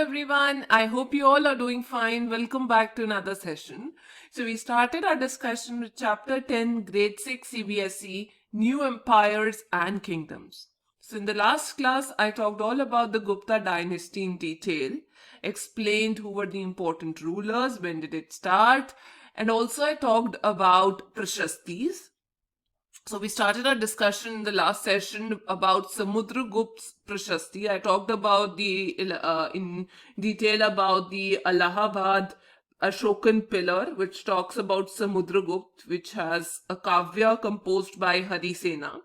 everyone. I hope you all are doing fine. Welcome back to another session. So we started our discussion with chapter 10, grade 6 CBSE, New Empires and Kingdoms. So in the last class, I talked all about the Gupta dynasty in detail, explained who were the important rulers, when did it start, and also I talked about Prashastis. So we started our discussion in the last session about Samudragupt's Prashasti. I talked about in detail about the Allahabad Ashokan pillar, which talks about Samudragupt, which has a kavya composed by Harisena.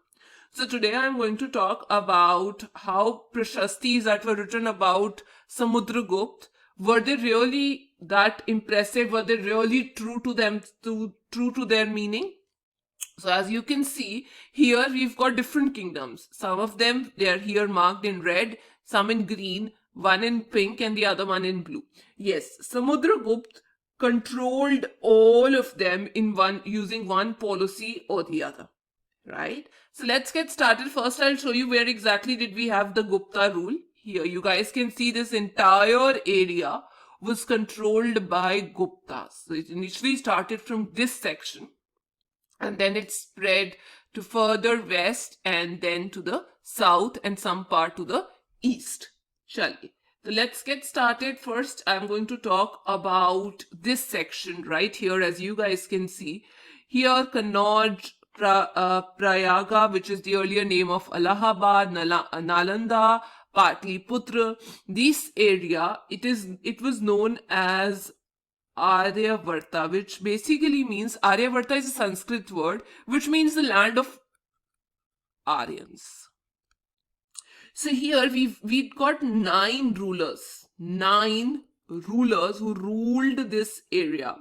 So today I'm going to talk about how Prashastis that were written about Samudragupt, were they really that impressive? Were they really true to their meaning? So as you can see, here we've got different kingdoms. Some of them, they are here marked in red, some in green, one in pink and the other one in blue. Yes, Samudragupt controlled all of them using one policy or the other, right? So let's get started. First, I'll show you where exactly did we have the Gupta rule. Here, you guys can see this entire area was controlled by Guptas. So it initially started from this section, and then it spread to further west and then to the south and some part to the east. Shall we? So let's get started. First, I'm going to talk about this section right here. As you guys can see, here Kannauj, Prayaga, which is the earlier name of Allahabad, Nalanda, Patliputra. This area, it was known as Aryavarta, which basically means, Aryavarta is a Sanskrit word which means the land of Aryans. So here we've got nine rulers who ruled this area,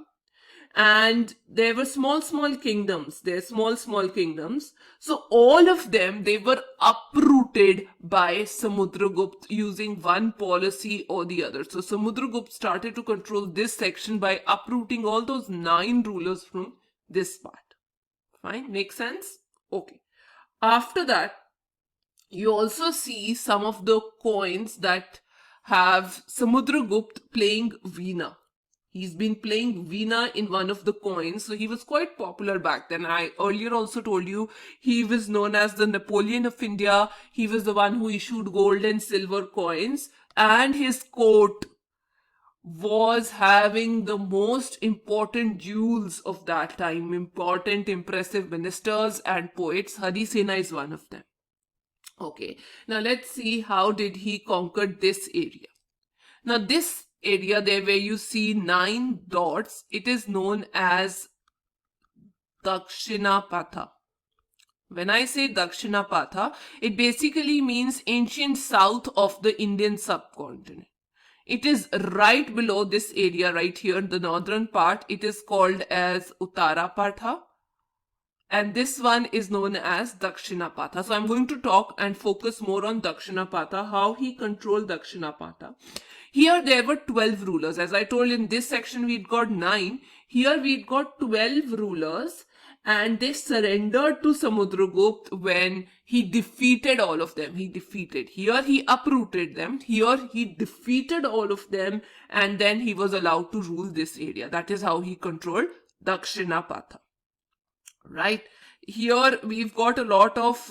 and there were small kingdoms. They're small kingdoms. So all of them, they were uprooted by Samudragupt using one policy or the other. So Samudragupt started to control this section by uprooting all those nine rulers from this part. Fine, makes sense? Okay. After that, you also see some of the coins that have Samudragupt playing Veena. He's been playing Veena in one of the coins, so he was quite popular back then. I earlier also told you he was known as the Napoleon of India. He was the one who issued gold and silver coins, and his court was having the most important jewels of that time, important, impressive ministers and poets. Harisena is one of them. Okay, now let's see how did he conquer this area. Now this area there where you see 9 dots, it is known as Dakshinapatha. When I say Dakshinapatha, it basically means ancient south of the Indian subcontinent. It is right below this area right here, the northern part. It is called as Uttarapatha, and this one is known as Dakshinapatha. So I'm going to talk and focus more on Dakshinapatha, how he controlled Dakshinapatha. Here there were 12 rulers. As I told, in this section we'd got 9. Here we'd got 12 rulers, and they surrendered to Samudragupt when he defeated all of them. Here he uprooted them. Here he defeated all of them, and then he was allowed to rule this area. That is how he controlled Dakshinapatha. Right? Here we've got a lot of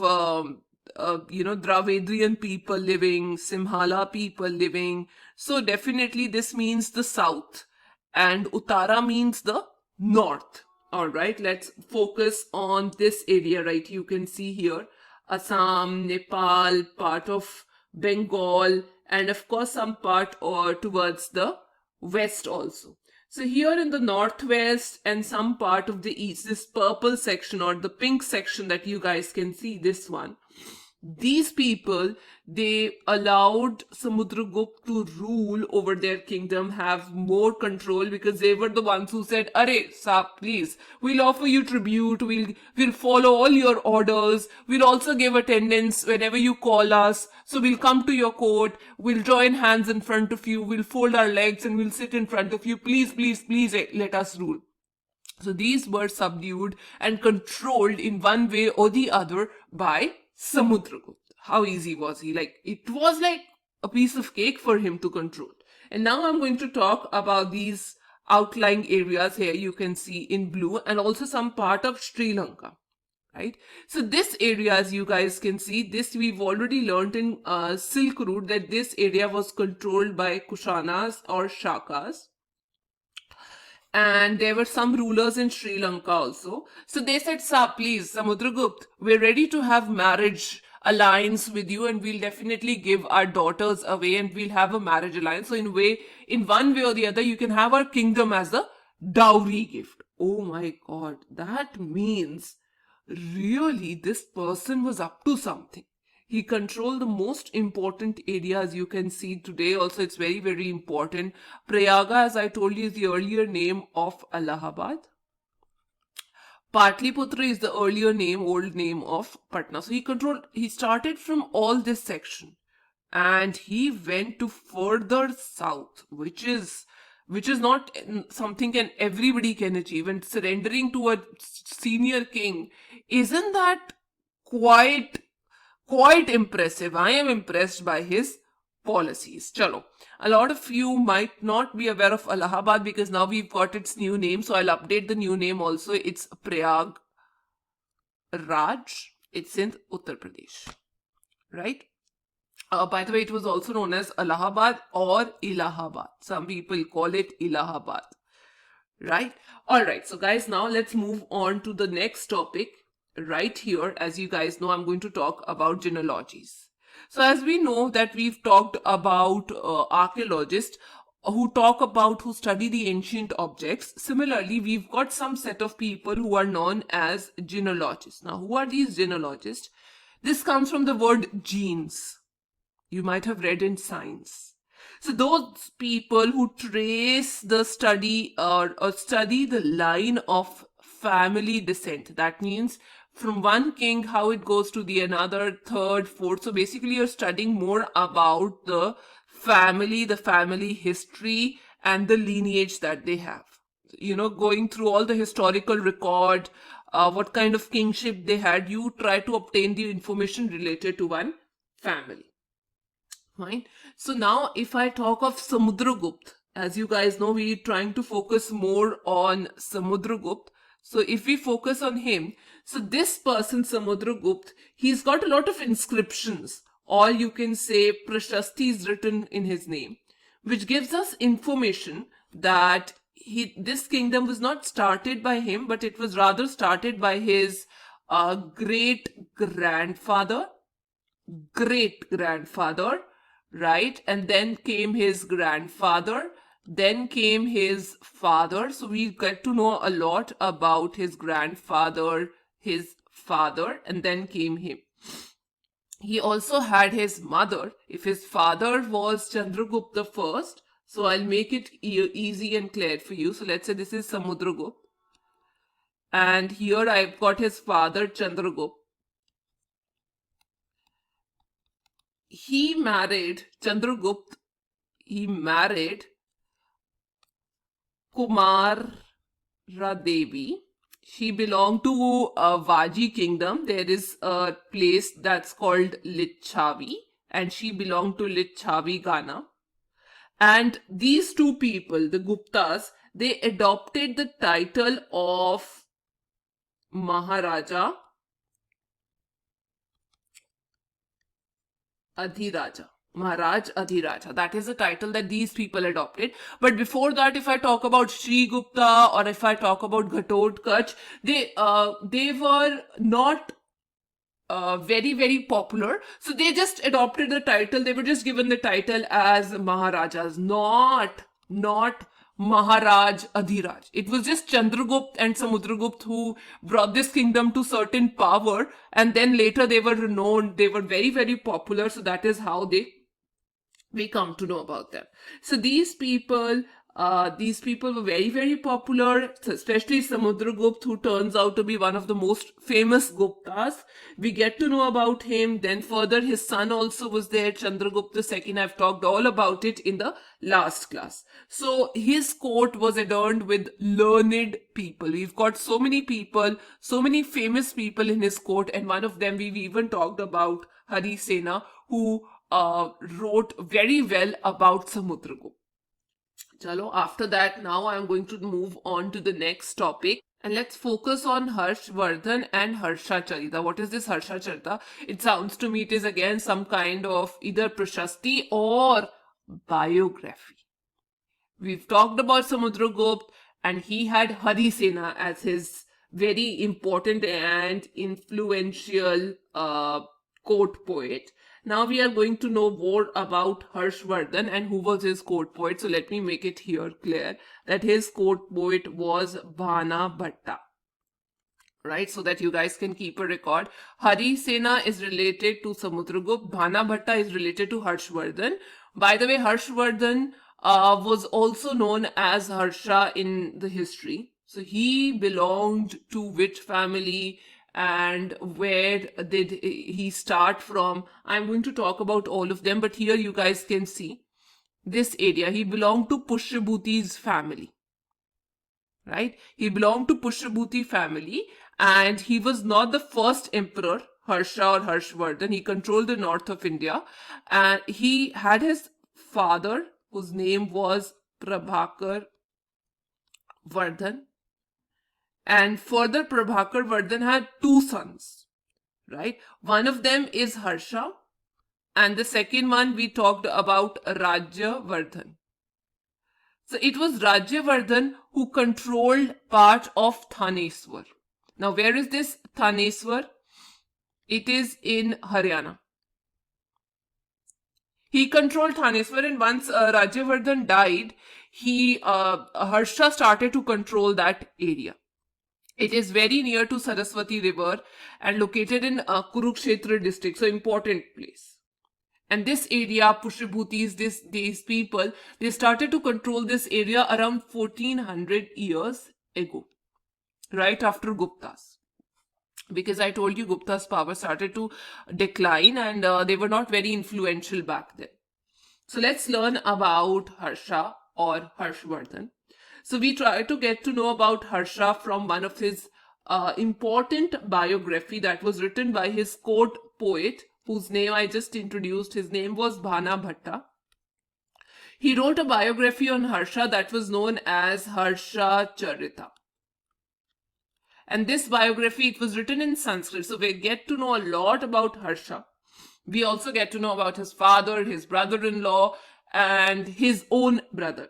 Dravidian people living, Simhala people living. So definitely this means the south, and Uttara means the north. All right, let's focus on this area, right? You can see here Assam, Nepal, part of Bengal, and of course some part towards the west also. So here in the northwest and some part of the east, this purple section or the pink section that you guys can see, this one, these people, they allowed Samudragupt to rule over their kingdom, have more control, because they were the ones who said, "Arey, Saab, please, we'll offer you tribute, we'll follow all your orders, we'll also give attendance whenever you call us, so we'll come to your court, we'll join hands in front of you, we'll fold our legs and we'll sit in front of you, please, let us rule." So these were subdued and controlled in one way or the other by Samudragupt. How easy was he? Like, it was like a piece of cake for him to control. And now I'm going to talk about these outlying areas here you can see in blue, and also some part of Sri Lanka. Right, so this area, as you guys can see, this we've already learned in Silk Route, that this area was controlled by Kushanas or Shakas, and there were some rulers in Sri Lanka also. So they said, "Sir, please, Samudragupta, we're ready to have marriage alliance with you, and we'll definitely give our daughters away, and we'll have a marriage alliance. So in one way or the other, you can have our kingdom as a dowry gift." Oh my God, that means really this person was up to something. He controlled the most important areas you can see today. Also, it's very, very important. Prayaga, as I told you, is the earlier name of Allahabad. Patliputra is the earlier name, old name of Patna. So he started from all this section, and he went to further south, which is not something everybody can achieve. And surrendering to a senior king, isn't that quite impressive? I am impressed by his policies. Chalo. A lot of you might not be aware of Allahabad because now we've got its new name. So I'll update the new name also. It's Prayag Raj. It's in Uttar Pradesh. Right? By the way, it was also known as Allahabad or Allahabad. Some people call it Allahabad. Right? Alright, so guys, now let's move on to the next topic. Right here, as you guys know, I'm going to talk about genealogies. So as we know that we've talked about archaeologists who study the ancient objects. Similarly, we've got some set of people who are known as genealogists. Now, who are these genealogists? This comes from the word genes. You might have read in science. So those people who trace the study or study the line of family descent. That means from one king, how it goes to the another, third, fourth. So basically you're studying more about the family history and the lineage that they have. You know, going through all the historical record, what kind of kingship they had, you try to obtain the information related to one family. Fine. So now if I talk of Samudragupta, as you guys know, we're trying to focus more on Samudragupta. So if we focus on him, so this person Samudragupta, he's got a lot of inscriptions, or you can say prashastis written in his name, which gives us information that this kingdom was not started by him, but it was rather started by his great-grandfather, right? And then came his grandfather, then came his father. So we get to know a lot about his grandfather, his father, and then came him. He also had his mother. If his father was Chandragupta first, so I'll make it easy and clear for you. So let's say this is Samudragupta, and here I've got his father Chandragupta. He married Chandragupta. He married Kumara Devi. She belonged to Vaji kingdom. There is a place that's called Lichavi, and she belonged to Lichavi Ghana. And these two people, the Guptas, they adopted the title of Maharaja Adhiraja. Maharaj Adhiraja. That is the title that these people adopted. But before that, if I talk about Sri Gupta or if I talk about Ghatotkacha, they were not very, very popular. So they just adopted the title. They were just given the title as Maharajas, not Maharaj Adhiraj. It was just Chandragupta and Samudragupta who brought this kingdom to certain power, and then later they were renowned. They were very, very popular. So that is how we come to know about them. So these people were very, very popular, especially Samudragupta, who turns out to be one of the most famous Guptas. We get to know about him. Then further, his son also was there, Chandragupta II. I've talked all about it in the last class. So his court was adorned with learned people. We've got so many people, so many famous people in his court, and one of them we've even talked about, Harisena, who wrote very well about Samudragupta. Chalo, after that, now I'm going to move on to the next topic. And let's focus on Harshvardhan and Harshacharita. What is this Harshacharita? It sounds to me it is again some kind of either Prashasti or biography. We've talked about Samudragupta, and he had Harisena as his very important and influential court poet. Now we are going to know more about Harshvardhan and who was his court poet. So let me make it here clear that his court poet was Bhana Bhatta. Right, so that you guys can keep a record. Harisena is related to Samudragupta. Bhana Bhatta is related to Harshvardhan. By the way, Harshvardhan was also known as Harsha in the history. So he belonged to which family and where did he start from? I'm going to talk about all of them, but here you guys can see this area. He belonged to Pushyabhuti's family. Right? He belonged to Pushyabhuti family, and he was not the first emperor, Harsha or Harshvardhan. He controlled the north of India, and he had his father, whose name was Prabhakar Vardhan. And further, Prabhakar Vardhan had two sons, right? One of them is Harsha, and the second one we talked about, Rajyavardhan. So it was Rajyavardhan who controlled part of Thaneswar. Now, where is this Thaneswar? It is in Haryana. He controlled Thaneswar, and once Rajyavardhan died, Harsha started to control that area. It is very near to Saraswati river and located in Kurukshetra district, so important place. And this area, Pushyabhutis, these people, they started to control this area around 1400 years ago, right after Guptas. Because I told you Gupta's power started to decline, and they were not very influential back then. So let's learn about Harsha or Harshvardhan. So we try to get to know about Harsha from one of his important biography that was written by his court poet, whose name I just introduced. His name was Bhana Bhatta. He wrote a biography on Harsha that was known as Harshacharita. And this biography, it was written in Sanskrit. So we get to know a lot about Harsha. We also get to know about his father, his brother-in-law, and his own brother.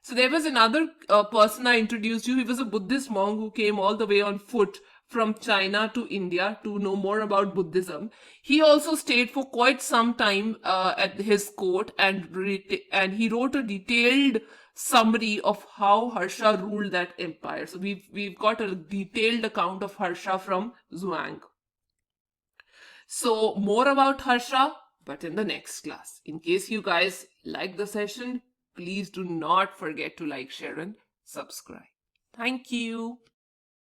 So there was another person I introduced you. He was a Buddhist monk who came all the way on foot from China to India to know more about Buddhism. He also stayed for quite some time at his court, and he wrote a detailed summary of how Harsha ruled that empire. So we've got a detailed account of Harsha from Zhuang. So more about Harsha, but in the next class. In case you guys like the session, please do not forget to like, share, and subscribe. Thank you.